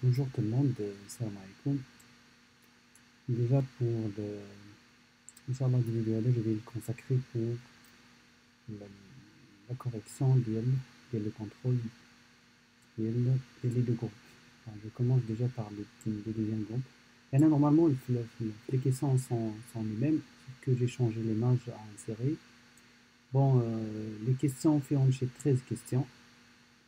Bonjour tout le monde, salam alaikum. Déjà pour le Inch'Allah vidéo je vais le consacrer pour la, la correction le contrôle les deux groupes. Alors, je commence déjà par le deuxième groupe. Et là, normalement, les questions sont les mêmes, sauf que j'ai changé l'image à insérer. Bon, les questions font chez 13 questions.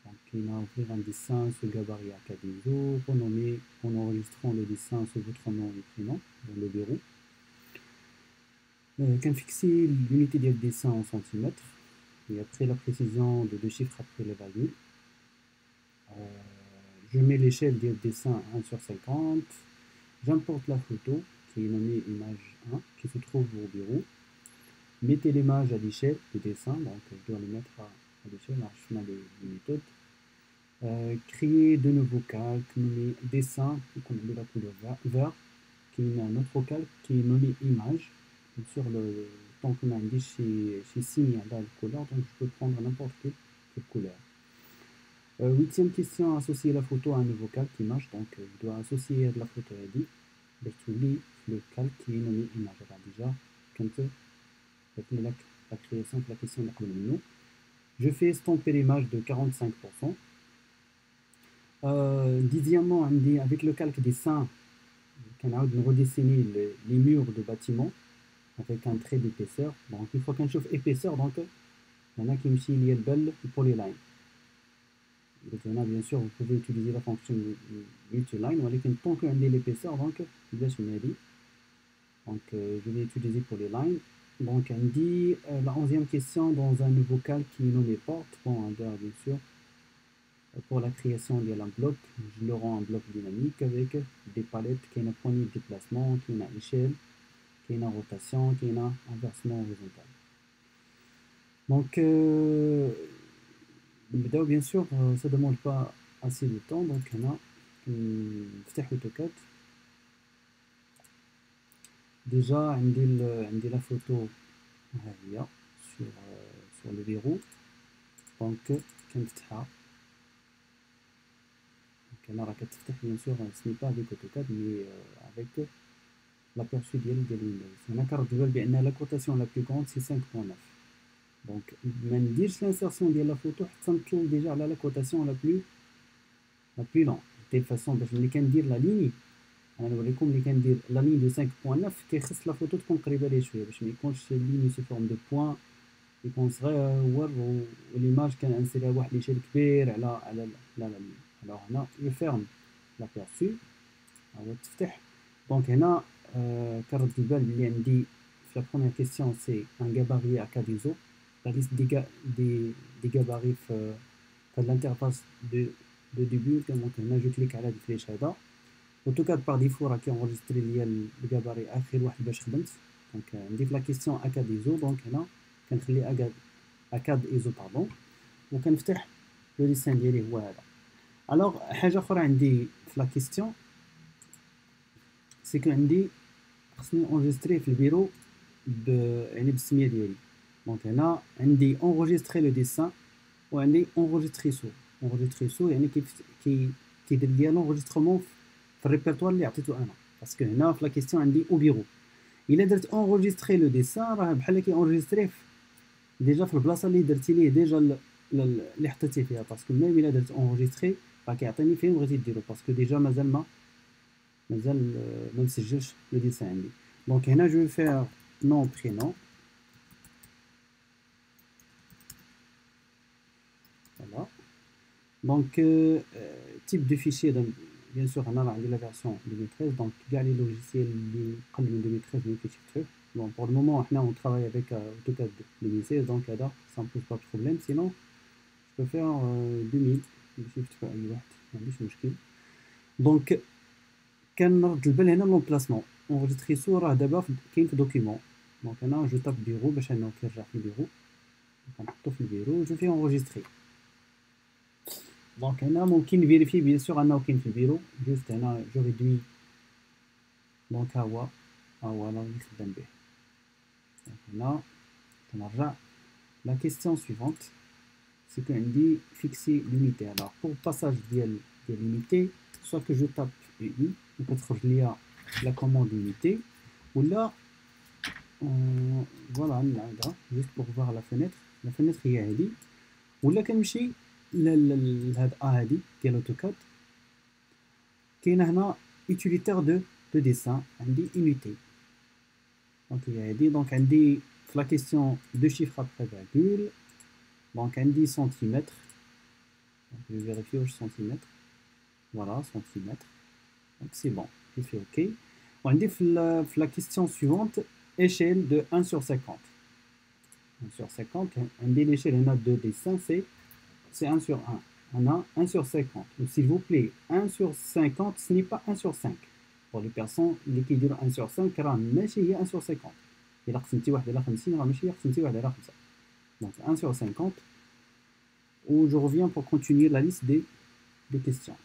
Donc, il a ouvrir un dessin sous gabarit à 4 ISO, renommé en enregistrant le dessin sous votre nom et prénom dans le bureau. Qu'un fixer l'unité de dessin en centimètres, et après la précision de deux chiffres après les virgules. Je mets l'échelle de dessin 1 sur 50. J'importe la photo qui est nommée image 1 qui se trouve au bureau. Mettez l'image à l'échelle de dessin, donc je dois le mettre à l'échelle, alors je mets les méthodes. Créer de nouveaux calques, nommer dessin, qu'on met la couleur vert, qui est un autre calque qui est nommé image. Bien sûr, tant qu'on a dit chez signe dans la couleur, donc je peux prendre n'importe quelle couleur. Huitième question, associer la photo à un nouveau calque image. Donc je dois associer la photo à dit, le calque qui est nommé image. Alors déjà, quand la création de la question de la je fais estomper l'image de 45%. Dixièmement, avec le calque des seins, on a redessiné les murs de bâtiment avec un trait d'épaisseur. Donc il faut qu'on chauffe épaisseur, donc il y en a qui me chient le bel polyline. Bien sûr, vous pouvez utiliser la fonction multiline, mais tant qu'on a l'épaisseur, donc je vais utiliser polyline. Donc on dit la 11e question dans un nouveau calque qui est nommé porte. Bon, bien sûr, pour la création de un bloc, je le rends un bloc dynamique avec des palettes qui ont une poignée de déplacement, qui ont une échelle, qui ont une rotation, qui ont un inversement horizontal. Donc, bien sûr, ça ne demande pas assez de temps, donc on a AutoCAD. Déjà, on a la photo sur le verrou. Donc, bien sûr, ce n'est pas avec AutoCAD, mais avec l'aperçu de Windows. On a la cotation la plus grande, c'est 5.9. Donc, ما نديرش l'insertion de la photo حتى نطلب déjà على la cotation la plus longue. De telle façon باش ملي كندير la ligne, انا نوريكم ملي كندير la ligne de 5.9 كيخص la photo تكون قريبه ليه شويه باش ما يكونش ligne sous forme de point, يكون صغير والإيماج كان انسيريها واحد ليشيل كبير على لا ligne. Alors هنا يفيرم l'aperçu هو تفتح. دونك هنا كرد البال بلي عندي في la première question c'est un gabarit à 4 ISO. La liste des gabarits de l'interface de début. Donc là je clique à la flèche هذا. AutoCAD par défaut راكي enregistré le gabarit اخر واحد باش خدمت. Donc نضيف la question à 4 ISO. donc هنا كنخلي à 4 ISO pardon وكنفتح le dessin ديالي هو هذا. alors حاجه اخرى عندي في la question c'est que عندي خصني enregistrer في البيرو يعني بالسميه ديالي. Donc هنا عندي enregistrer le dessin وعندي enregistrer sous يعني كيدير لي l'enregistrement في الريبرتوار اللي عطيته انا. باسكو هنا في لا كيستيون عندي او بيرو. الا درت enregistrer le dessin راه بحال كي enregistrer ديجا في البلاصه اللي درتي ليه ديجا اللي حطيتي فيها. باسكو ميم الا درت enregistrer راه كيعطيني فين بغيتي ديرو باسكو ديجا مازال ما مسجلش لو ديسان عندي. دونك هنا جو فير nom prénom. Voilà. Donc, type de fichier, donc, bien sûr, on a la version 2013. Donc, il y a les logiciels de 2013, bon, pour le moment, on travaille avec AutoCAD 2016, donc là, ça ne pose pas de problème. Sinon, je peux faire 2000. Donc, quand on a l'emplacement, enregistrer sur d'abord qui est document. Donc, là, je tape bureau, je vais bureau. Je fais enregistrer. Donc هنا ممكن vérifier bien sûr أنه كاين في البيرو. juste هنا جو réduis. donc ها هو أنا اللي خدام به. هنا كنرجع. la question suivante c'est que عندي fixer l'unité. alors pour passage ديال l'unité soit que je tape UI ou peut-être il y a la commande unité ou là voilà là, juste pour voir la fenêtre هي هذه ولا كنمشي لهاد هذه ديال اوتوكاد كاينه هنا utilitaire de dessin عندي unité donc هي هذه donc عندي في la question de chiffres après virgule donc عندي centimètre donc je vais vérifier au centimètre voilà centimètre donc c'est bon je fais OK وعندي في la question suivante échelle de 1 sur 50 1 sur 50 عندي l'échelle هنا de dessin c'est 1 sur 1 on a 1 sur 50 donc s'il vous plaît 1 sur 50 ce n'est pas 1 sur 5 pour les personnes اللي كيديروا 1 sur 5 راه ماشي هي 1 sur 50 إلا قسمتي واحد على 50 راه ماشي هي قسمتي واحد على 5 donc 1 sur 50 où je reviens pour continuer la liste des questions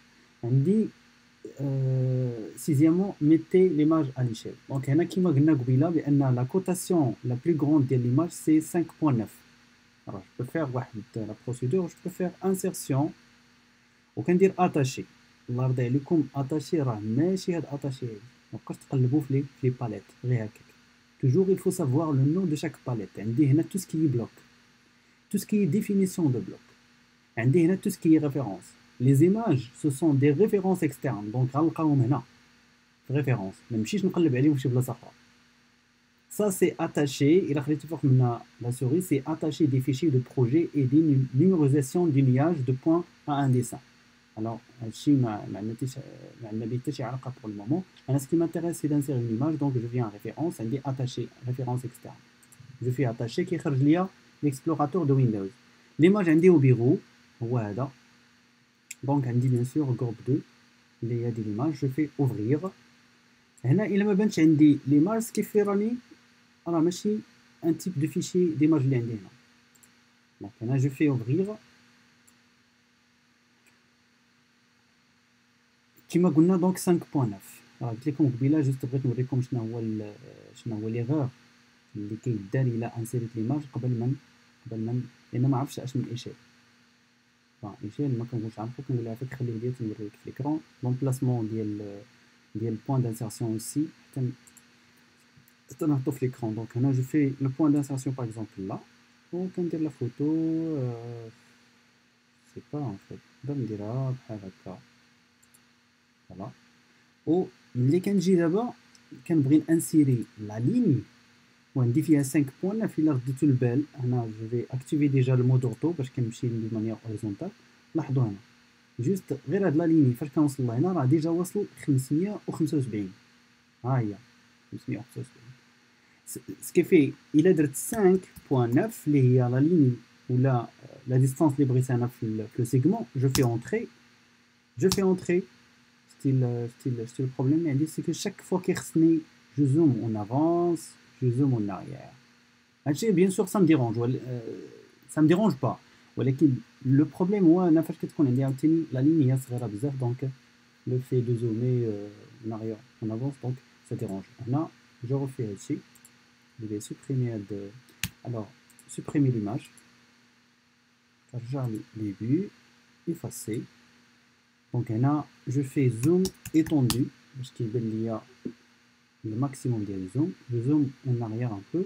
on dit sixièmement mettez l'image à l'échelle donc هنا كيما قلنا قبيله بان la cotation la plus grande ديال l'image c'est 5.9 alors je peux faire la procédure je peux faire insertion وكندير attaché الله يرضي عليكم attaché راه ماشي هاد attaché هادي مابقاش تقلبوا في لي باليت غير هكاك toujours il faut savoir le nom de chaque palette عندي هنا tout ce qui est bloc tout ce qui est définition de bloc عندي هنا tout ce qui est référence les images ce sont des références externes donc غنلقاوهم هنا référence ما نمشيش نقلب عليهم في شي بلاصه اخرى ça c'est attaché الى خليتي فوق منا la souris c'est attacher des fichiers de projet et des numérisation du nuage de points à un dessin alors هادشي ما عندنا به حتى شي علاقه pour le moment انا ce qui m'intéresse c'est d'insérer une image donc je viens à référence عندي attacher référence externe je fais attacher كيخرج ليا l'explorateur de Windows l'image عندي au bureau هو هذا donc عندي bien sûr groupe 2 اللي هي ديال l'image je fais ouvrir هنا الا ما بانش عندي l'image كيف راني راه ماشي un type de fichier d'image اللي عندي هنا donc هنا je fais ouvrir كما قلنا دونك 5.9 راه قلت لكم قبيله جوست بغيت نوريكم شنو هو ليغور اللي كيدار الى انسيريت ليماج قبل من لان ما عرفتش اش من ايشيل ايشيل ما كنقولش عارفو كنقول عافاك خليه ليا تنوريك في ليكرون لومبلاسمون ديال البوين دانسيرسيون اوسي حتى نحطو في ليكرون دونك هنا جو في لو بوين دانسيرسيون باغ اكزومبل لا وكندير لا فوتو سي با ان فيت نقدر نديرها بحال هكا فوالا و ملي كنجي دابا كنبغي نانسيري لا لين وعندي فيها 5.9 الا رديتو البال هنا جو في اكتيفي ديجا المود اوتو باش كنمشي دو مانيير اوريزونتال لاحظوا هنا جوست غير هاد لا ليني فاش كنوصل لهنا راه ديجا واصل 575 ها هي 575 سكيفي الا درت 5.9 اللي هي لا ليني ولا لا ديستانس اللي بغيت انا في لو سيغمون جو في اونتري ستيل le problème عندي c'est que chaque fois كيخصني je zoome en avance je zoome en arrière هادشي bien sûr ça me dérange pas ولكن le problème هو انا فاش كتكون عندي عاوتاني لا لين هي صغيره بزاف دونك le fait de zoomer en arrière en avance donc ça dérange هنا je refais هادشي je vais supprimer alors supprimer l'image charger les vues effacer donc هنا je fais zoom étendu باش كيبان ليا le maximum ديال zoom je zoome en arrière un peu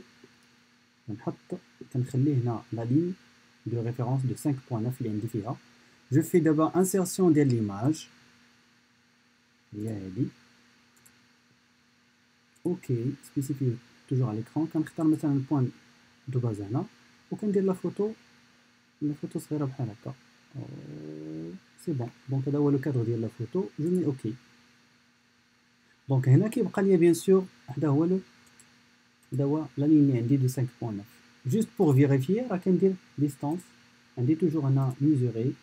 كنخلي هنا la ligne de référence de 5.9 اللي عندي فيها je fais d'abord insertion ديال l'image هي هادي ok spécifier toujours à l'écran كنختار مثلا point de base هنا وكندير لا فوتو صغيره بحال هكا سي بون دونك هذا هو لو كادر ديال لا فوتو جو مي اوكي دونك هنا كيبقى ليا بيان سور هذا هو لا لين عندي دو 5.9 جوست بور فيريفيي راه كندير ديستانس عندي توجور هنا ميزوري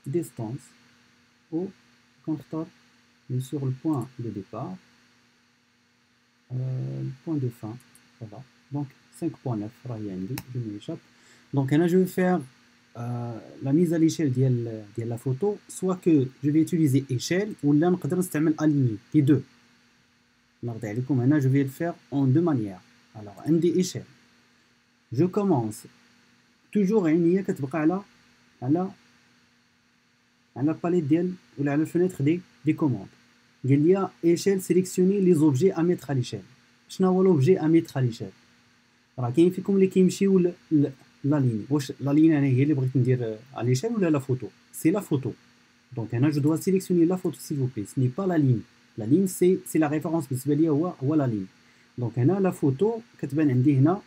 ديستانس و كنختار بيان سور البوين دو ديبار البوين دو فان فوالا دونك 5.9 راه هي عندي جو مي échappe donc هنا je vais faire la mise à l'échelle ديال la photo soit que je vais utiliser échelle ولا نقدر نستعمل aligner les deux نرضي عليكم هنا je vais le faire en deux manières alors عندي échelle je commence toujours عينيا كتبقى على على الباليت ديال ولا على الفenêtre des commandes. قال لي échelle sélectionner les objets à mettre à l'échelle. شنو هو l'objet à mettre à l'échelle؟ راه كاين فيكم اللي كيمشيو لا لين. واش لا لين انا هي اللي بغيت ندير على l'échelle ولا لا photo؟ سي لا photo. Donc هنا je dois sélectionner la photo s'il vous plaît. Ce n'est pas la ligne. La ligne c'est la référence بالنسبه لي هو la ligne. Donc هنا la photo كتبان عندي هنا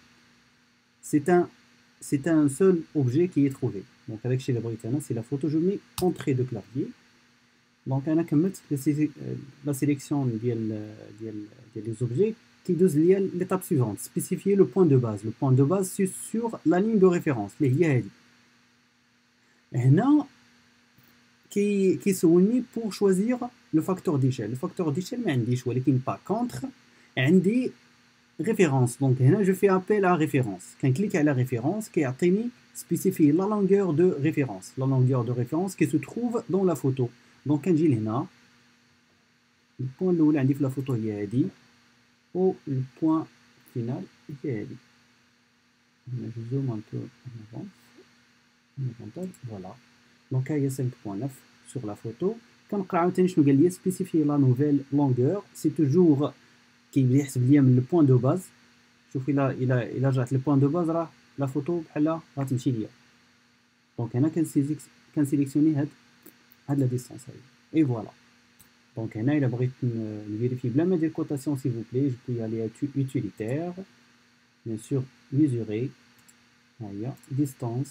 c'est un seul objet qui est trouvé. Donc avec chez la Britana, c'est la photo. Je mets entrée de clavier. Donc on a comme la sélection des objets qui douze l'étape suivante. Spécifier le point de base. Le point de base c'est sur la ligne de référence. Les yahdi. Et là, qui se unit pour choisir le facteur d'échelle. Le facteur d'échelle, mais un choix qui n'est pas contre. Un des référence. Donc là, je fais appel à référence. Quand je clique à la référence, qui a spécifié la longueur de référence. La longueur de référence qui se trouve dans la photo. Donc quand je là, le point où on indique la photo est dit, ou le point final est dit. Je zoome un peu en avance. Voilà. Donc il y a 5.9 sur la photo. Quand je spécifier la nouvelle longueur, c'est toujours qui يحسب ليا من le point de base. شوف إلا رجعت le point de base راه la photo بحال غتمشي ليا. Donc هنا كنسيليكسيوني هاد la distance هاي. Et voilà. Donc هنا إلا بغيت نفيريفي بلا ما ندير cotation s'il vous plaît, je peux y aller à utilitaire. Bien sûr mesurer. هيا distance.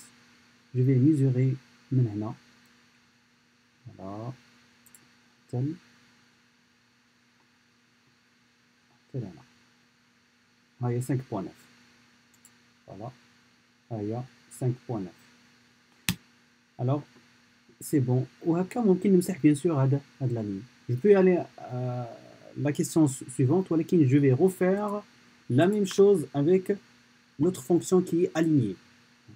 Je vais mesurer من هنا. Voilà. tel هنا. هاهي 5.9. Voilà. هاهي 5.9. Alors, c'est bon. وهكا ممكن نمسح bien sûr هاد la ligne. Je peux aller à la question suivante, ولكن je vais refaire la même chose avec notre fonction qui est alignée.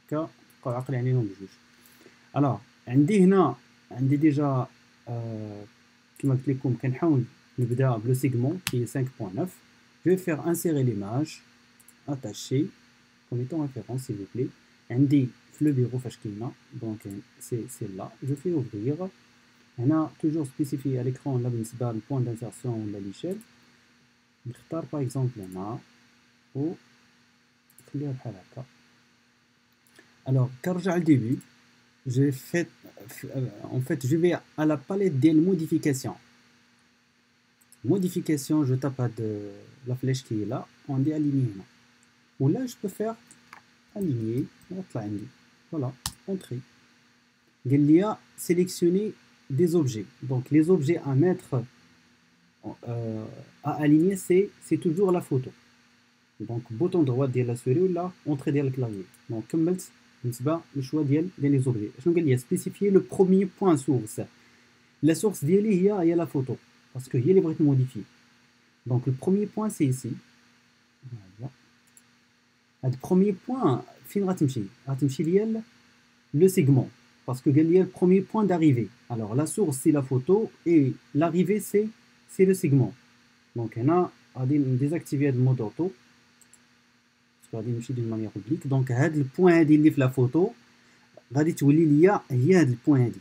هكا بقاو عقل عليهم بجوج. Alors, عندي هنا عندي déjà كما قلت لكم كنحاول نبدا بلو سيغمون qui est 5.9. Je vais faire insérer l'image, attacher, comme étant référence s'il vous plaît. عندي في le bureau فاش كاينه, donc c'est là. Je fais ouvrir. هنا toujours spécifié à l'écran là بالنسبه le point d'insertion ولا l'échelle. نختار par exemple هنا و نخليها بحال هكا. Alors كنرجع للديبي, en fait je vais à la palette des modifications. Modification, je tape la flèche qui est là, on dit aligner. Ou là, je peux faire aligner. Voilà, entrée. Il y a sélectionner des objets. Donc, les objets à mettre, à aligner, c'est toujours la photo. Donc, bouton droit de la souris ou là, entrée de le clavier. Donc, comme le choix des objets. Il y a spécifié le premier point source. La source il y a la photo. Parce que il est modifié. Donc le premier point c'est ici. Voilà. Le premier point, le segment. Parce que il y a le premier point d'arrivée. Alors la source c'est la photo et l'arrivée c'est le segment. Donc on a désactiver le mode auto. Parce qu'on a d'une manière oblique. Donc le point est la photo. Il y a le point.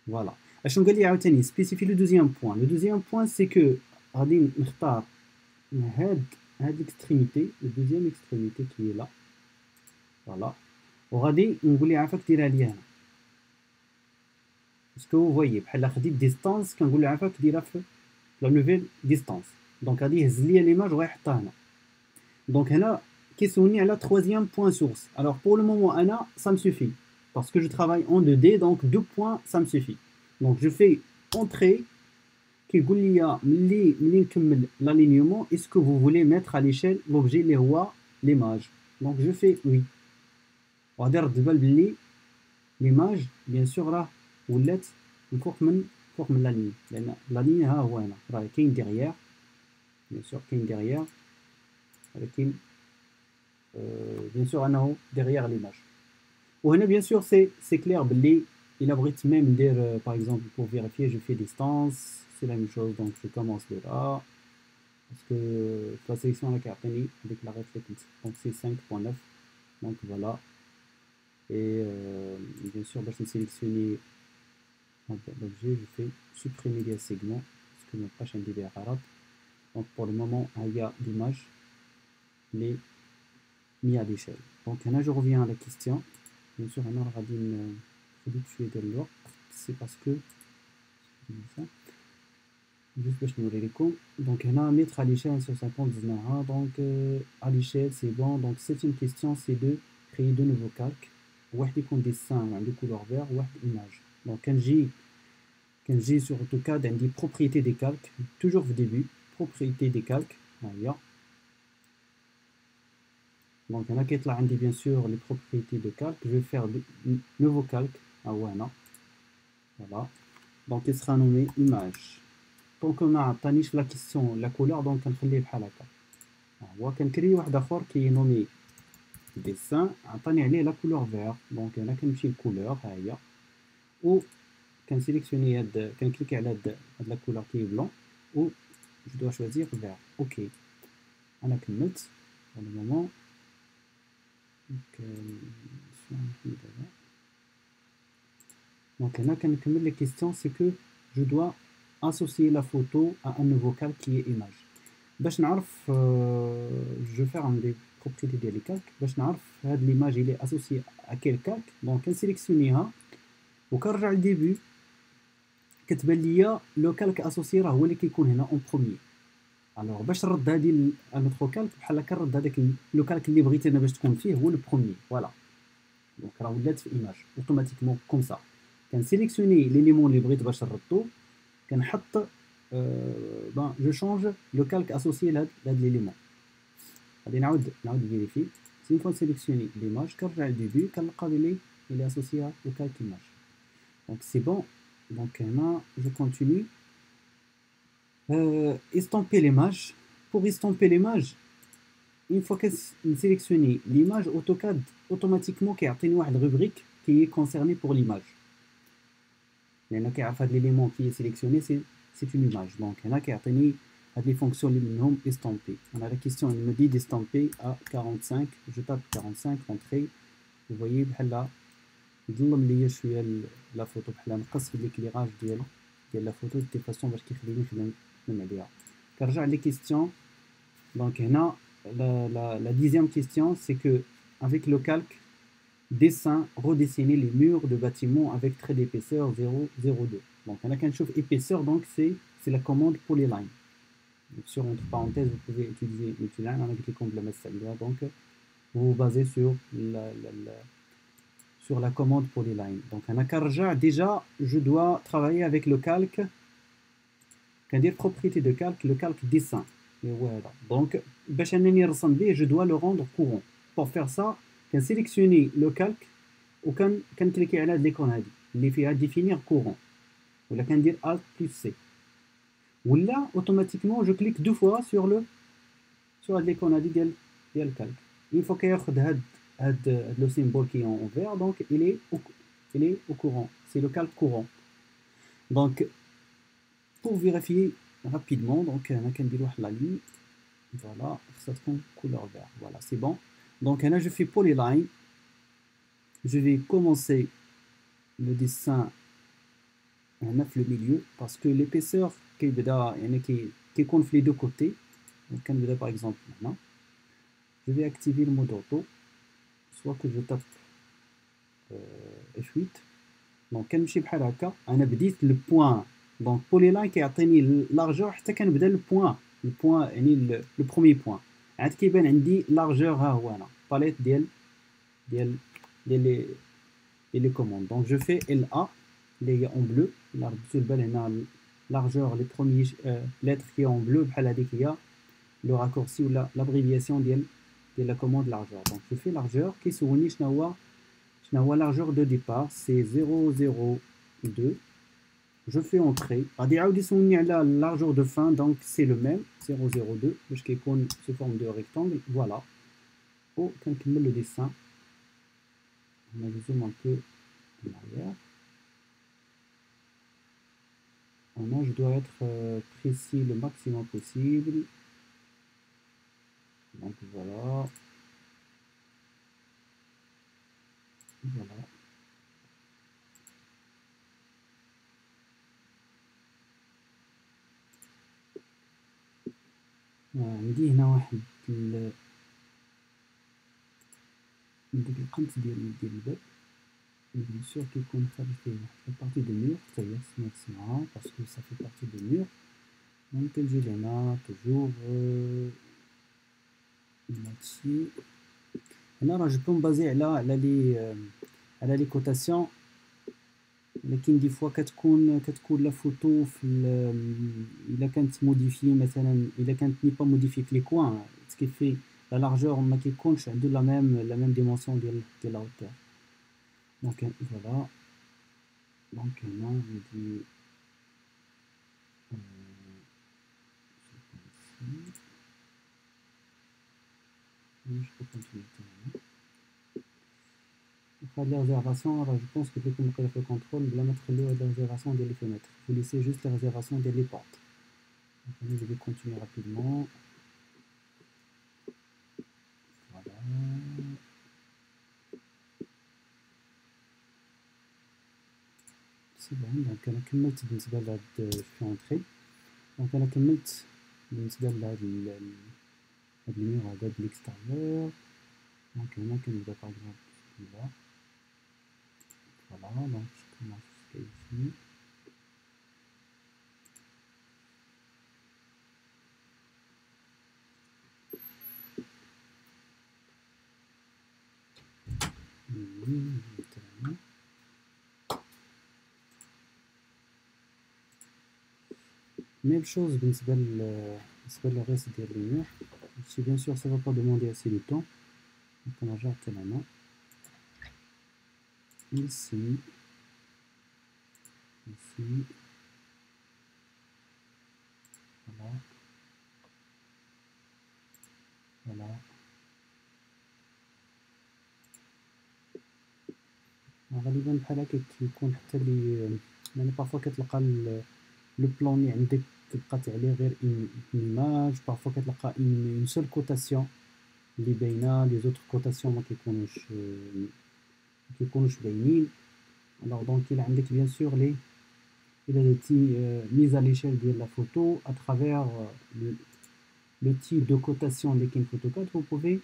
Voilà. Je vais spécifier le deuxième point. Le deuxième point, c'est que je vais choisir cette extrémité, la deuxième extrémité qui est là. Voilà. Je vais dire que ce que vous voyez, la distance, quand vous dire la nouvelle distance. Donc, je vais dire l'image, je vais la Donc, là, question à la troisième point source. Alors, pour le moment, ça me suffit. Parce que je travaille en 2D, donc 2 points, ça me suffit. Donc je fais entrer qui dit l'alignement. Est-ce que vous voulez mettre à l'échelle l'objet, les rois, l'image? Donc je fais oui. On va dire l'image, bien sûr là, vous l'êtes من la ligne. La ligne ها هو هنا راه كاين derrière, bien sûr كاين derrière, ولكن bien sûr أنه derrière l'image. وهنا bien sûr c'est clair باللي il abrite même par exemple pour vérifier je fais distance, c'est la même chose. Donc je commence de là parce que la sélection avec la réflexe, donc c'est 5.9. donc voilà. Et bien sûr je vais sélectionner l'objet, je fais supprimer les segments parce que ma page est arabe. Donc pour le moment, il y a l'image, les mis à l'échelle. Donc là, je reviens à la question. Bien sûr, on aura dit de l'ordre. C'est parce que ça. Juste pour je me les donc là, mettre à l'échelle sur 50 donc à l'échelle, c'est bon. Donc septième question, c'est de créer de nouveaux calques. واحد يكون dessin de couleur vert, واحد image. Donc quand j'ai sur AutoCAD, on dit propriété des calques, toujours au début, propriété des calques. Voilà. Donc, il y en a qui là, bien sûr les propriétés de calque. Je vais faire de nouveau calque. Ah ouais, non. Voilà. Donc, il sera nommé image. Tant qu'on a tanish la question, la couleur, donc on va faire on va créer واحد اخر qui est nommé dessin. عطاني عليه la couleur vert. Donc, il y en a qui me couleur. Ou quand sélectionner quand cliquer à la couleur qui est blanc. Ou je dois choisir vert. OK. On a que note pour le moment. Donc là, quand les questions, c'est que je dois associer la photo à un nouveau calque qui est image. باش نعرف je vais faire des propriétés des calques باش نعرف هاد l'image il est associé à quel calque. Donc نسيليكسيونيها وكنرجع للديبي كتبان ليا لو كالك اسوسي راه هو اللي كيكون هنا اون بروميير. الوغ باش نرد هادي نوتخ كالك بحال هكا نرد هذاك لو كالك اللي بغيت انا باش تكون فيه هو لو بروميير. فوالا دونك راه ولات في ايماج اوتوماتيكمون كوم سا. كنسيليكسيوني ليليمون اللي بغيت باش نردو كنحط جو شونج لو كالك اسوسي لهاد ليليمون. غادي نعاود فيريفي سي فوا سيليكسيوني ليماج كنرجع للديبي كنلقى بلي il est associé au calque image. Donc c'est bon. Donc là, je continue. Estomper l'image. Pour estomper l'image, une fois que vous sélectionnez l'image, AutoCAD automatiquement qui a une rubrique qui est concernée pour l'image. Il y en a qui a fait l'élément qui est sélectionné, c'est une image. Donc il y en a qui a les fonctions minimum estomper. On a la question, il me dit d'estomper à 45. Je tape 45, entrée. Vous voyez là. يظلم ليا شويه لا فوتو بحال نقص في ليكليراج ديال لا فوتو دي فاصون باش كيخليني نخدم عليها. كنرجع لي كيستيون. دونك هنا la dixième question c'est que avec le calque dessin redessiner les murs de bâtiment avec trait d'épaisseur 0,02. donc هنا كنشوف épaisseur donc c'est la commande polyline. sur entre parenthèses vous pouvez utiliser multiline. انا قلت لكم بلا ما تستعملوها. donc vous vous basez sur la commande polyline. Donc, un akarja, déjà, je dois travailler avec le calque. Qu'un dire propriété de calque, le calque dessin. Et voilà. Donc, je dois le rendre courant. Pour faire ça, quand sélectionner le calque, ou quand cliquer à l'icône, il fait définir courant. Ou là, quand dire Alt plus C. Ou là, automatiquement, je clique deux fois sur l'icône de calque. Une fois qu'il y a le symbole qui est en vert, donc il est au courant. C'est le calque courant. Donc, pour vérifier rapidement, donc on a la ligne. Voilà, ça prend couleur vert. Voilà, c'est bon. Donc là, je fais polyline. Je vais commencer le dessin en le milieu parce que l'épaisseur qui compte les deux côtés. Donc, par exemple, maintenant, je vais activer le mode auto. Soit que je tape F8. Donc كنمشي بحال هكا انا بديت البوان. دونك بوليلاين كيعطيني لارجور حتى كنبدا البوان يعني لو بروميي بوان. عاد كيبان عندي لارجور ها هو هنا باليت ديال لي كوموند. دونك جو في ال ا اللي هي اون بلو. لا ردتو البال هنا لارجور لي بروميي لتر كي اون بلو بحال هذيك هي لو راكورسي ولا لابريفياسيون ديال la commande largeur. Donc je fais largeur qui s'ouvre la largeur de départ c'est 0,02. je fais entrée la largeur de fin donc c'est le même 0,02 parce qu'il est sous forme de rectangle. Voilà. Quand on met le dessin on a zoom un peu en arrière. Maintenant je dois être précis le maximum possible. Donc voilà. Voilà. عندي هنا واحد ديك القنت ديال الباب بيان سور كيكون خارج فيه واحد بارتي دو مور حتى هي خصنا نرسمها باسكو صافي بارتي دو مور. دونك كنجي لهنا توجور هادشي هنا راه جو بو مبازي على لي كوتاسيون، لكن دي فوا كتكون لا فوتو في الا كانت موديفي مثلا الا كانت ني با موديفي في لي كوان سكيفي لا لارجور ما كيكونش عنده لا ميم ديمونسيون ديال لا هوتور. دونك فوالا دونك هنا ندي je peux continuer. Faire les réservations, alors je pense que dès que vous faites le contrôle, vous mettre les réservations des fenêtres. Vous laissez juste les réservations des portes. Donc, je vais continuer rapidement. Voilà. C'est bon. Donc, on a كملت بالنسبة لهاد je suis entré. Donc, on a كملت بالنسبة لهاد المير هذا de l'extérieur. Donc, هنا كنبدا par exemple celui-là. Voilà, donc je commence jusqu'à ici. Même chose بالنسبة للرeste ديال المير. Si bien sûr ça ne va pas demander assez de temps, donc on ajoute la main ici, ici, voilà, voilà. غالبا بحال هكا كيكون حتى لي يعني بارفوا كتلقى لو بلان اللي عندك كتبقى عليه غير ايماج، بارفوا كتلقى اون سول كوتاسيون اللي باينه، لي زوتر كوتاسيون ما كيكونوش باينين. الوغ دونك الا عندك بيان سور لي الا درتي ميز ا ليشيل ديال لا فوتو ا ترافير le type de cotation اللي كاين في AutoCAD vous pouvez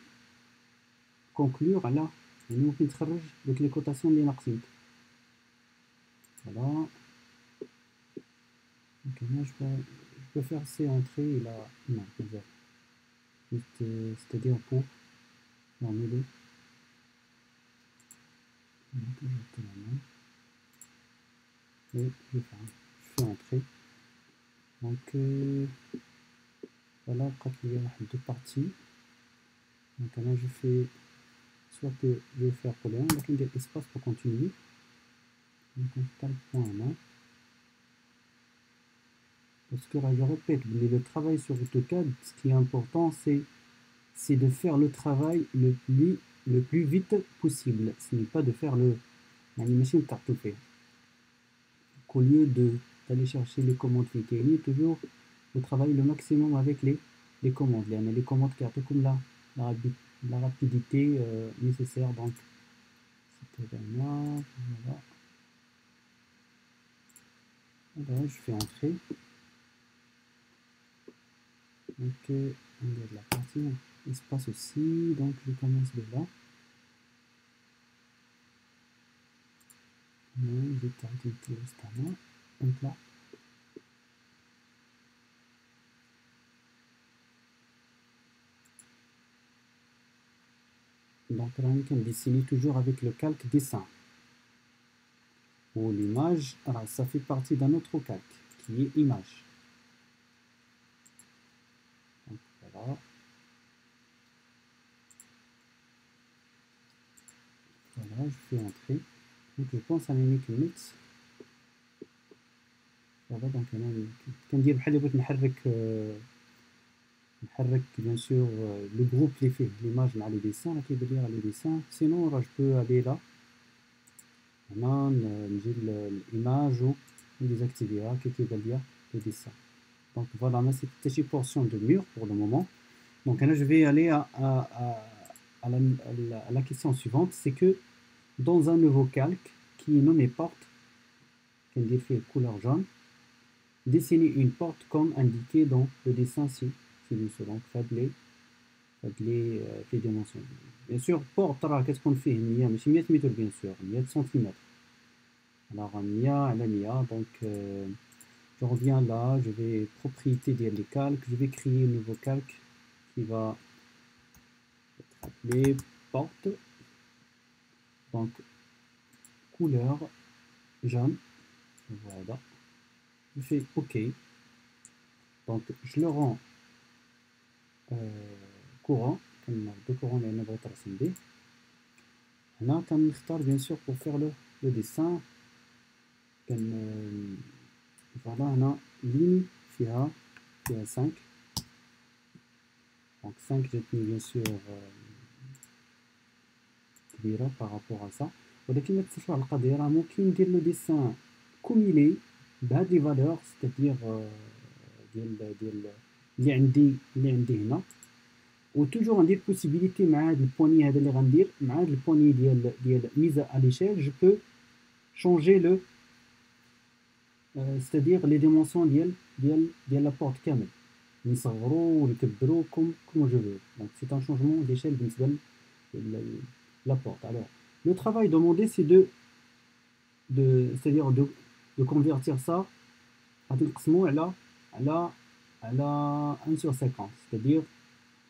conclure على يعني ممكن تخرج دوك لي كوتاسيون اللي ناقصين. Voilà. Donc là, je peux faire ces entrées là. Non, juste, c'est-à-dire pour formuler. Donc, je fais la main. Et je fais entrer. Donc, voilà, quand il y a deux parties. Donc là, je fais soit que je vais faire pour les 1, donc il y a espace pour continuer. Donc, on fait le point là. Parce que là, je répète, le travail sur AutoCAD, ce qui est important, c'est de faire le travail le plus vite possible. Ce n'est pas de faire l'animation tartoufée. Qu'au lieu d'aller chercher les commandes Fikeni, toujours vous travaillez le maximum avec les commandes. Les commandes qui ont comme la rapidité nécessaire. Donc, c'était là, voilà. Voilà, je fais entrer. Donc, on a de la partie espace aussi. Donc, je commence de là. Je termine tout justement. Donc là. Donc là, on peut dessiner toujours avec le calque dessin. Ou l'image, alors ça fait partie d'un autre calque qui est image. Donc voilà. Voilà, je fais entrer. Donc je pense à Mimic Mix. Voilà, donc on a كندير بحال اللي بغيت نحرك bien sûr le groupe اللي فيه l'image مع les dessins là كيبان لي les dessins. Sinon je peux aller là. هنا نجي l'image و désactiver كيبان لي les dessins. Donc voilà, mais c'est une petite portion de mur pour le moment. Donc là je vais aller à la question suivante, c'est que dans un nouveau calque qui est nommé porte, qui est fait couleur jaune, dessiner une porte comme indiqué dans le dessin c'est du donc les dimensions. Bien sûr, porte راه كتكون فيه 100 ماشي 100 متر bien sûr 100 centimètres. Alors 100 على 100 donc je reviens là, je vais propriété des calques, je vais créer un nouveau calque qui va être appelé porte. Donc couleur jaune, voilà. Je fais OK. Donc je le rends courant, comme deux courants لأن بغيت نرسم به. هنا كنختار bien sûr pour faire le dessin. Voilà هنا ligne فيها 5. Donc 5 j'ai mis bien sûr كبيرة par rapport à ça. ولكن ما تنساوش واحد القضية راه ممكن ندير لو ديسان كوميلي بهاد لي فالور ستادير ديال اللي عندي هنا وتوجور ندير بوسيبيليتي مع هاد البوني هذا اللي غندير مع هاد البوني ديال ميزا ا ليشيل جو بو changer le c'est-à-dire les dimensions ديال la porte كامل نصغرو ونكبرو comme je veux. Donc c'est un changement d'échelle بالنسبة la porte. Alors le travail demandé c'est c'est-à-dire de convertir ça à تنقسمو على 1/50, c'est-à-dire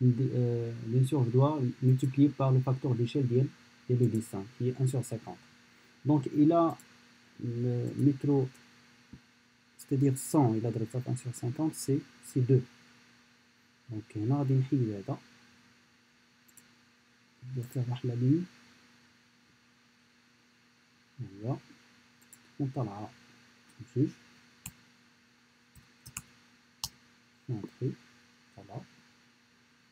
bien sûr je dois multiplier par le facteur d'échelle le dessin qui est 1/50. Donc il a le métro, c'est-à-dire 100 il a de 1/50 c'est 2. Donc هنا غادي نحيد هذا نبدا واحد لا لين هي ونطلعها بجوج نطري voilà.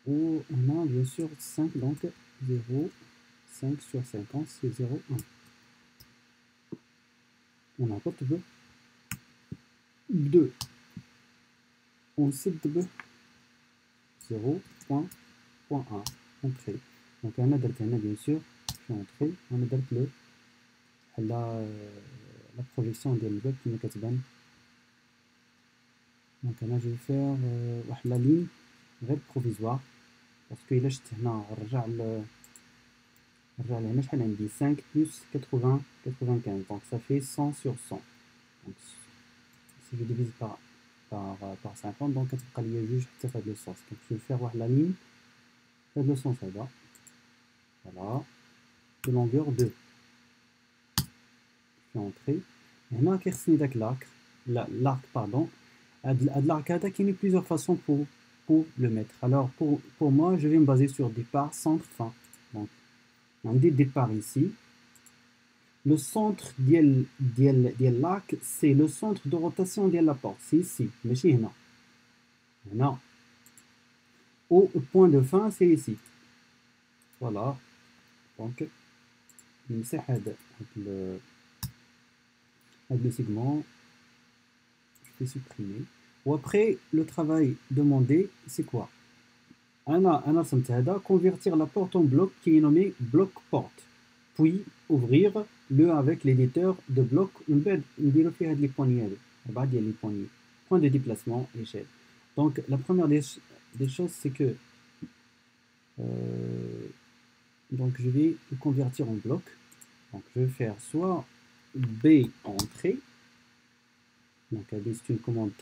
Ou on a bien sûr 5, donc 0, 5/50, c'est 0, 1. On a pas de 2. On sait de 0.1. Entrée. Donc on a bien sûr, je suis entré, on a la projection des niveaux qui me كتبان. Donc là je vais faire la ligne provisoire parce que là شفت هنا نرجع لهنا شحال عندي 5 plus 95 donc ça fait 100/100. Donc si je divise par 50 donc كتبقى ليا جوج حتى في هذا le sens. Donc je vais faire la ligne في هذا le sens هذا voilà de longueur 2. Je fais entrer هنا كيخصني داك l'arc pardon. L'arc هذا كاين plusieurs façons pour le mettre. Alors pour moi je vais me baser sur départ centre fin. Donc on dit départ ici. Le centre ديال l'arc c'est le centre de rotation de la porte, c'est ici ماشي هنا. هنا au point de fin c'est ici. Voilà. Donc نمسح هذا le segment, je vais supprimer. Ou après le travail demandé c'est quoi? أنا رسمت هذا convertir la porte en bloc qui est nommé bloc porte puis ouvrir le avec l'éditeur de bloc ومن بعد نديرو فيه هاد لي بواني هادو 4 ديال لي بواني point de déplacement échelle. Donc la première des choses c'est que donc je vais le convertir en bloc. Donc je vais faire soit B entrée. Donc c'est une commande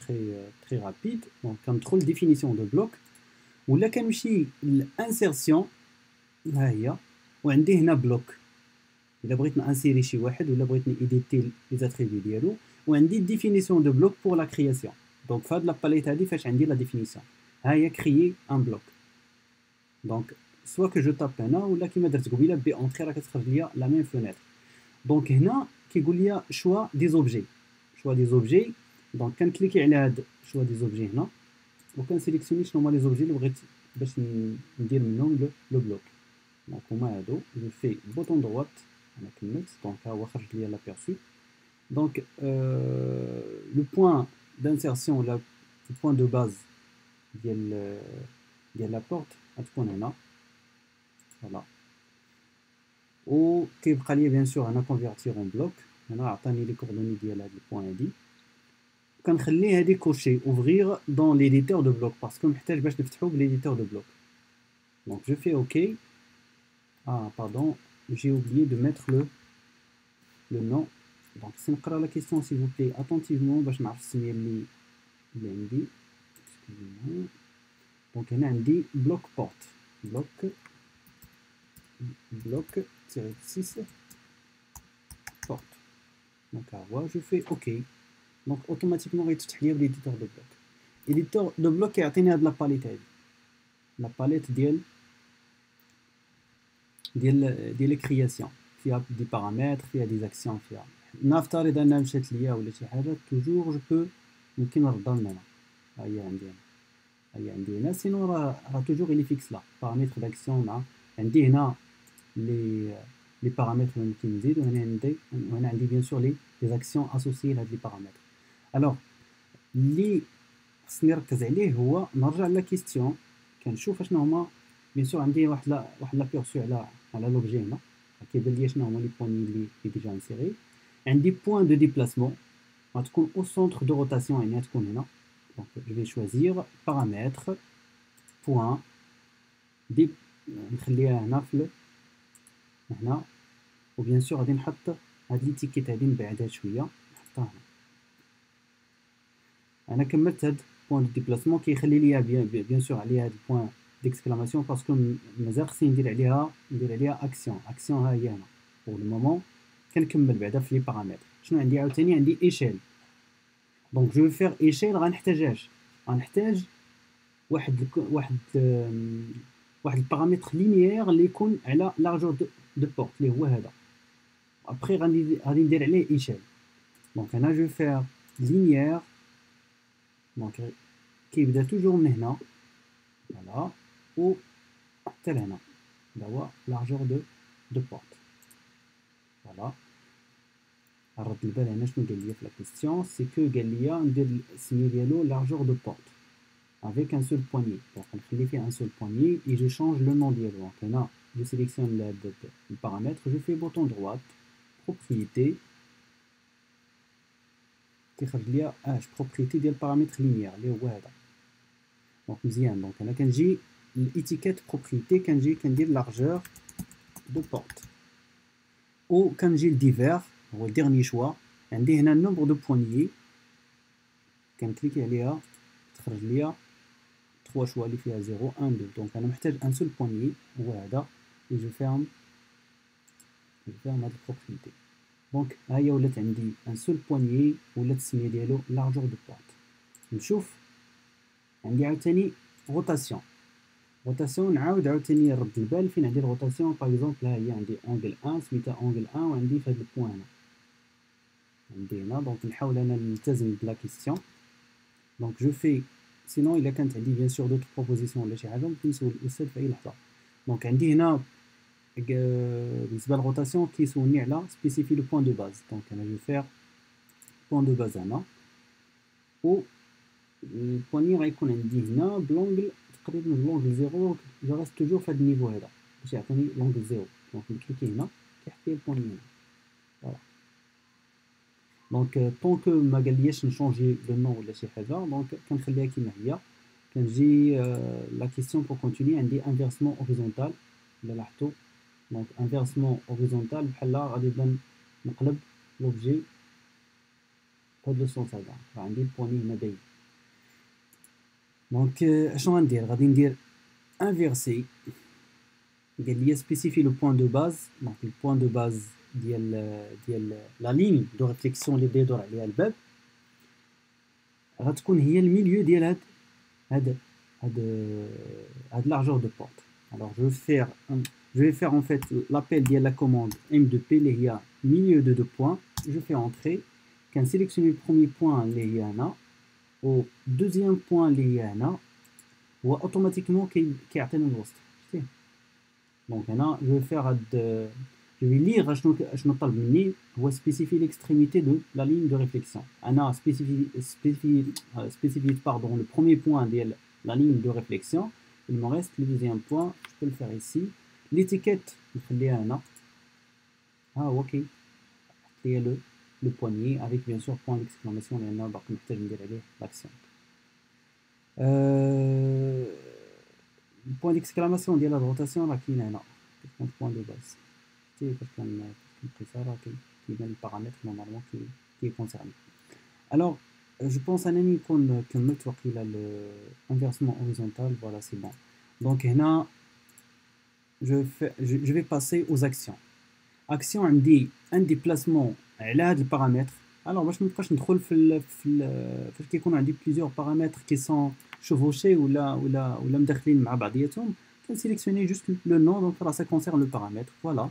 très rapide. Donc contrôle définition de bloc. ولا كنمشي للانسيرسيون ها هي وعندي هنا بلوك الا بغيت نانسيري شي واحد ولا بغيت نيديتي لي زاتريبي ديالو وعندي ديفينيسيون دو بلوك بور لا كرياسيون. دونك فهاد لاباليت هادي فاش عندي لا ديفينيسيون ها هي كريي ان بلوك. دونك سوا كو جو تاب هنا ولا كيما درت قبيله بي اونطري راه كتخرج ليا لا ميم فونيتر. دونك هنا كيقول ليا شوا دي زوبجي دونك كنكليكي على هاد شوا دي زوبجي هنا وكنسيليكسيوني شنو هما لي زوبجي اللي بغيت باش ندير منهم لو بلوك. دونك هما هادو جو في بوطون دروات انا كملت دونك ها هو خرج ليا لابيرسو. دونك لو بوين دانسيرسيون ولا لو بوين دو باز ديال لا بورت غتكون هنا فوالا. و كيبقى ليا بيان سور هنا كونفيرتير اون بلوك. هنا عطاني لي كوردوني ديال هاد البوين هادي كنخلي هذه كوشي ouvrir dans l'éditeur de bloc parce que محتاج باش نفتحو l'éditeur de bloc. Donc je fais OK. Ah pardon, j'ai oublié de mettre le nom. Donc si نقرا la question s'il vous plaît attentivement باش نعرف السميه اللي عندي. Excusez-moi. Donc هنا عندي bloc porte. bloc-6 porte. Donc à voir, je fais OK. Donc automatiquement غيتفتح ليا l'éditeur de bloc. L'éditeur de bloc كيعطيني هاد لا باليت هادي. لا باليت ديال les créations. فيها des paramètres, فيها des actions, فيها نفترض انها مشات ليا ولا شي حاجه توجور جو بو ممكن نردها من هنا. ها هي عندي هنا سينو راه توجور لي فيكس لا بارامتر داكسيون مع عندي هنا لي بارامتر اللي ممكن نزيد وهنا عندي بيان سور لي اكسيون اسوسيي لهاد لي بارامتر. الوغ اللي خصني نركز عليه هو نرجع لا كيستيون كنشوف اشنو هما. بيان سور عندي واحد لا بيرسو على لوبجي هنا كيبان لي شنو هما لي بوين اللي ديجا انسيري. عندي بوين دو ديبلاسمون غتكون او سونتر دو روتاسيون يعني غتكون هنا. دونك جو في شوازير بارامتر بوين دي نخليها هنا في هنا. وبيان سور غادي نحط هاد ليتيكيت هادي نبعدها شويه نحطها هنا. انا كملت هاد بوين دو ديبلاسمون كيخلي ليا بيان سور عليها هاد البوين ديكسكلاماسيون باسكو مازال خصني ندير عليها اكسيون. ها هي هنا بور لو مومون كنكمل بعدا في لي بارامتر. شنو عندي عاوتاني عندي ايشيل. دونك جو فير ايشيل غنحتاج واحد البارامتر لينيير اللي يكون على لارجور دو بورت اللي هو هذا. ابري غادي ندير عليه ايشيل. دونك انا جو فير لينيير. دونك كيبدا توجور من هنا فوالا و حتى لهنا هذا هو لارجور دو بورت. فوالا رد البال هنا شنو قال لي في لا كيستيون سي كو قال لي ندير السميه ديالو لارجور دو بورت avec un seul poignet. Donc نخلي فيه un seul poignet et je change le nom ديالو. دونك هنا je sélectionne le paramètre, je fais bouton droite propriété كيخرج ليا propriété ديال paramètre linéaire اللي هو هذا. دونك مزيان. دونك انا كنجي l'étiquette propriété كندير largeur de porte و كنجي لديفير هو الديرني شوا. عندي هنا النومبر دو بوانيي كنكليكي عليها تخرج ليا 3 شوا اللي فيها 0 1 2. دونك انا محتاج ان سول بوانيي هو هذا و جو فيرم هاد البروبريتي. دونك ها هي ولات عندي ان سول بوانيي ولات السميه ديالو لارجور دو بورت. نشوف عندي عاوتاني روتاسيون نعاود عاوتاني نرد البال فين عندي الروتاسيون. باغ اكزومبل ها هي عندي اونغل 1 سميتها اونغل 1 وعندي في هاد البوان هنا عندي هنا. دونك نحاول انا نلتزم بلا كيستيون. دونك جو في سينون الا كانت عندي بيان سور دوطر بروبوزيسيون ولا شي حاجه ممكن نسول الاستاذ في اي لحظه. دونك عندي هنا بالنسبه للروتاسيون كيسولني على سبيسيفي لو بوين دو باز. دونك انا جو فير بوين دو باز هنا و البواني غيكون عندي هنا بلونغل تقريبا بلونغل 0. جو ريست توجور في هذا النيفو هذا باش يعطيني لونغل 0. دونك نكليكي هنا كيحط لي البواني هنا فوالا. دونك طونك ما قالياش نشونجي لو نون ولا شي حاجه دونك كنخليها كيما هي. كنجي لا كيسيون بور كونتيني عندي انفيرسمون اوريزونتال الا لاحظتوا. دونك انفيرسمون اوريزونتال بحال غادي نبدا نقلب لوبجي بهاد لو سونس هذا. عندي البواني هنا باين. دونك اشنو غندير غادي ندير انفيرسي. قال لي سبيسيفي لو بوين دو باز. دونك البوين دو باز ديال لا لين دو ريفليكسيون اللي بدا يدور عليها الباب غتكون هي الميليو ديال هاد لارجور دو بورت. alors je vais faire en fait l'appel de la commande M2P اللي هي milieu de deux points. je fais entrer كنسيليكسيوني le premier point اللي هي هنا و deuxième point اللي هي هنا هو اوتوماتيكمون كيعطينا الوسط. شتي دونك هنا je vais faire je vais lire شنو طلب مني هو spécifier l'extrémité de la ligne de réflexion. انا spécifier pardon le premier point ديال la ligne de réflexion. il me reste le deuxième point. je peux le faire ici. l'étiquette نخليها هنا ها هو كي ليا le poignet avec bien sûr point d'exclamation لأن باقي محتاج ندير عليه l'accent. point d'exclamation ديال la rotation راه كاين هنا point de base تي فاش كنبقي ça راه كاين لي paramètres normalement qui est concerné. Alors je pense انني نكون كملت وقيلا l'inversement horizontal. Voilà, c'est bon. Donc هنا je vais passer aux actions. Action عندي un déplacement على هاد البارامتر. Alors باش ما نبقاش ندخل فاش كيكون عندي plusieurs paramètres qui sont chevauchés ولا مداخلين مع بعضياتهم كنسيليكسيوني juste le nom. Donc là ça concerne le paramètre. Voilà,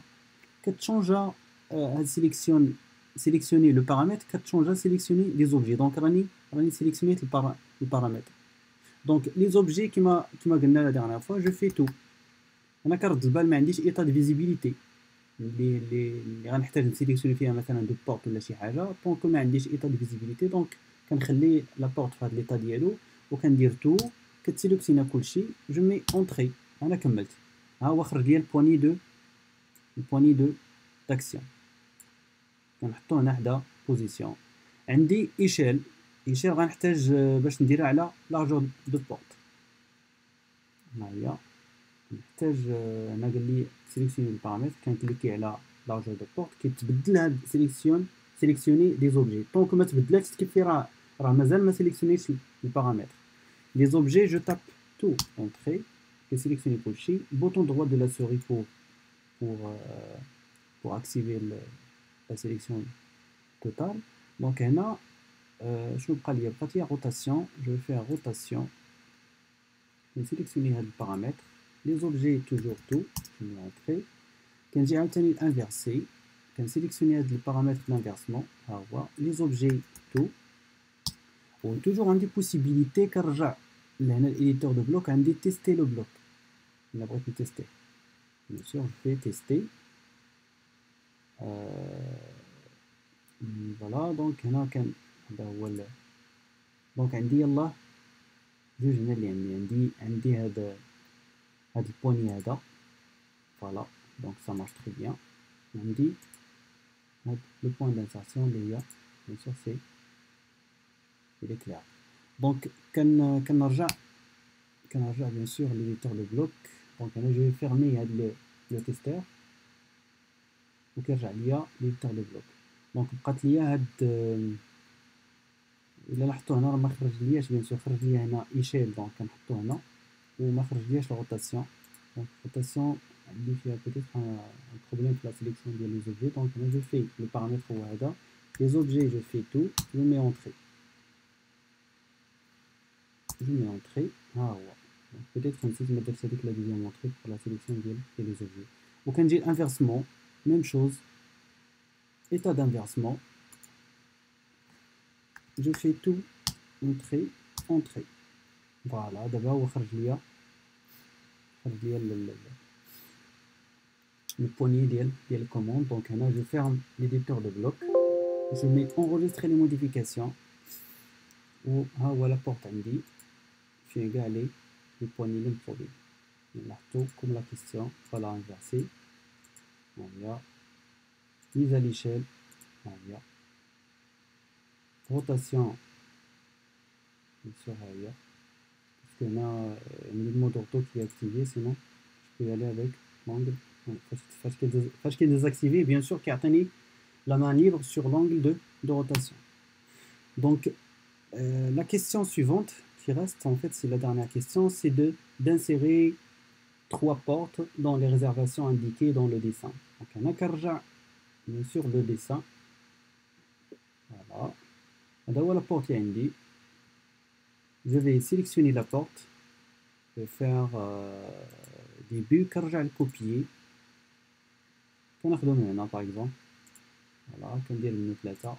كتشونجا sélectionner le paramètre كتشونجا sélectionner les objets. Donc راني sélectionné le paramètre. Donc les objets كما قلنا la dernière fois, je fais tout. انا كرد البال ما عنديش ايطا دو فيزيبيليتي اللي غنحتاج نسيليكسيوني فيها مثلا دو بورت ولا شي حاجه. طونك ما عنديش ايطا دو فيزيبيليتي دونك كنخلي لا بورت في هاد ليطا ديالو وكندير تو كتسيليكسينا كلشي. جو مي اونطري. انا كملت. ها هو خرج ليا البواني دو داكسيون. كنحطو هنا حدا بوزيسيون. عندي ايشيل غنحتاج باش نديرها على لارجور دو بورت. ها هي نحتاج هنا قال لي سيليكسيوني البارامتر كنكليكي على لارجور دو بورت كيتبدل هاد سيليكسيوني دي زوبجي. طونك ما تبدلاتش كيفي راه مازال ما سيليكسيونيش البارامتر. لي زوبجي جو تاب تو اونطري كيسيليكسيوني كلشي. بوطون droit de la souris pour activer la sélection totale. Donc هنا شنو بقى ليا؟ بقات ليا روتاسيون. جو في روتاسيون نسيليكسيوني هاد البارامتر. Les objets toujours tout, je vais entrer. Quand j'ai obtenu inversé, quand sélectionner les paramètres d'inversement, les objets tout. Ou toujours on a des possibilités car l'éditeur de bloc a testé le bloc. On a besoin de tester. Bien sûr, je vais tester. Voilà, donc on a donc on dit Allah, je عندي هاد البوني هذا. فوالا دونك ça marche très bien. عندي هاد لو بوين d'insertion اللي هي bien sûr c'est il est clair. donc كنرجع bien sûr l'éditeur de bloc. donc انا je vais fermer هاد le testeur وكيرجع ليا l'éditeur de bloc. donc بقات ليا هاد الا لاحظتوا هنا راه ما خرج لياش bien sûr خرج ليا هنا échelle. donc كنحطو هنا وما خرج لياش روتاسيون. donc rotation عندي فيها peut-être un problème في la sélection ديال les objets. donc je fais le paramètre هو هذا. les objets je fais tout, je mets entrée. ها هو. donc peut-être نسيت ما درت هذيك la deuxième entrée pour la sélection ديال les objets. وكنجي l'inversement même chose, état d'inversement. je fais tout, entrée. voilà دابا هو خرج ليا le poignet ديال commande. donc هنا je ferme l'éditeur de bloc, je mets enregistrer les modifications و ها هو la porte عندي فيه كاع لي poignet اللي مطلوبين. نلاحظوا comme la question voilà inversé. ها هي mise à l'échelle. ها هي rotation bien sûr. ها هي parce que هنا le mode auto qui est activé, sinon je peux y aller avec l'angle. فاش كي désactivé bien sûr كيعطيني la main libre sur l'angle de rotation. donc la question suivante qui reste, en fait c'est la dernière question, c'est d'insérer 3 portes dans les réservations indiquées dans le dessin. donc انا كنرجع bien sûr le dessin. voilà هذا هو la porte اللي عندي. je vais sélectionner la porte, je vais faire début كنرجع لcopier كناخدو من هنا par exemple. voilà كندير منو 3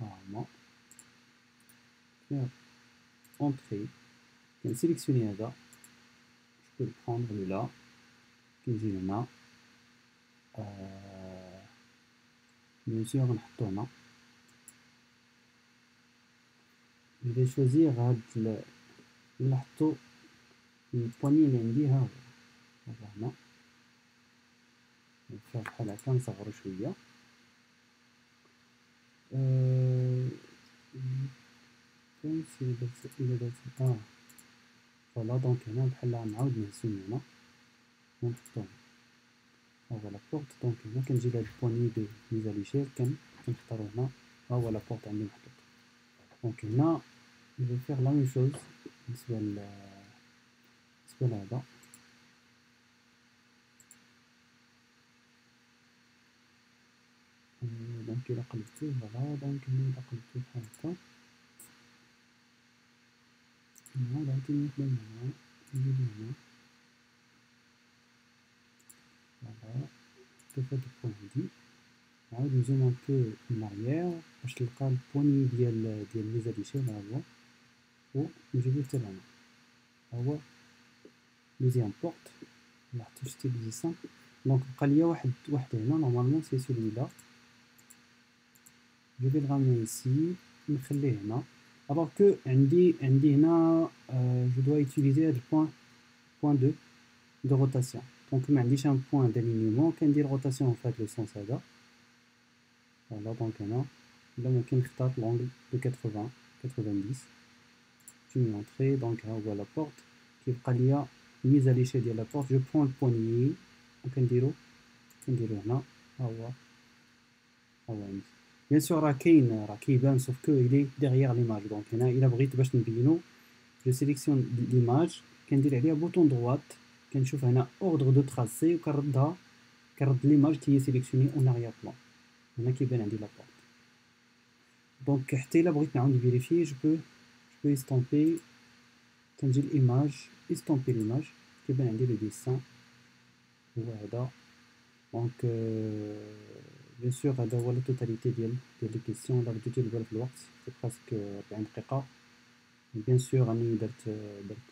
normalement. entrée كنسيليكسيوني هذا. je peux le prendre le là كنجي هنا bien sûr غنحطو هنا. je vais choisir هاد نحطو البواني اللي عندي. ها هو هنا نفعل بحال هكا نصغرو شويه. Euh, كان سي إلا درت فوالا دونك هنا بحال نعاود نهزو من هنا ونحطو هنا. ها هو لابورت. دونك هنا كنجي لهاد البواني دو ميزاليشير كنختارو هنا. ها هو لابورت عندي محطوط. دونك هنا je vais faire la même chose بالنسبة لهذا. دونك إلا قلبتو فوالا دونك هنا إلا قلبتو بحال هكا هنا عاوتاني نخدم هنا نجيبو هنا فوالا كيف هاد البوان عندي. نعاود نزوم ان بو لاريير باش تلقى البواني ديال ميزاليشير. ها هو ونجيبو حتى لهنا. ها هو دوزيام بورت لاحظتو ستيليزيسيون. دونك بقى ليا واحد هنا نورمالمون سي سولوي لا. جو في le ramener ici نخليه هنا alors que عندي هنا je dois utiliser هاد point de rotation. دونك ما عنديش ان point d'alignement كندير روتاسيون في هاد لو سونس هذا. فوالا دونك هنا ولا ممكن نختار لونغل دو 90 جو مونطري. دونك ها هو لابورت كيبقى ليا ميز ليشي ديال لابورت. جو برون البوانيي وكنديرو هنا. ها هو عندي بيان سور راه كيبان سوف كو إلي ديغيغ ليماج. دونك هنا إلا بغيت باش نبينو جو سيليكسيون ليماج كندير عليها بوطون دروات كنشوف هنا اوردر دو تراسي وكنردها كنرد ليماج كي هي سيليكسيوني اون اريير بلان. هنا كيبان عندي لابورت. دونك حتى إلا بغيت نعاود نفيريفي جو بو استومبي كنجي لإيماج استومبي ليماج كيبان عندي لو ديسان هو هذا. دونك بيان سور هذا هو لا توتاليتي ديال لي كيسيون. إلا رديتو البال في الوقت سي براسك 40 دقيقة. Bien sûr, راني درت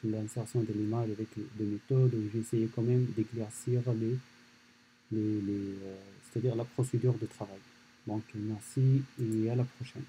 l'insertion de l'image avec des méthodes où j'ai essayé quand même d'éclaircir c'est-à-dire la procédure de travail. Donc merci et à la prochaine.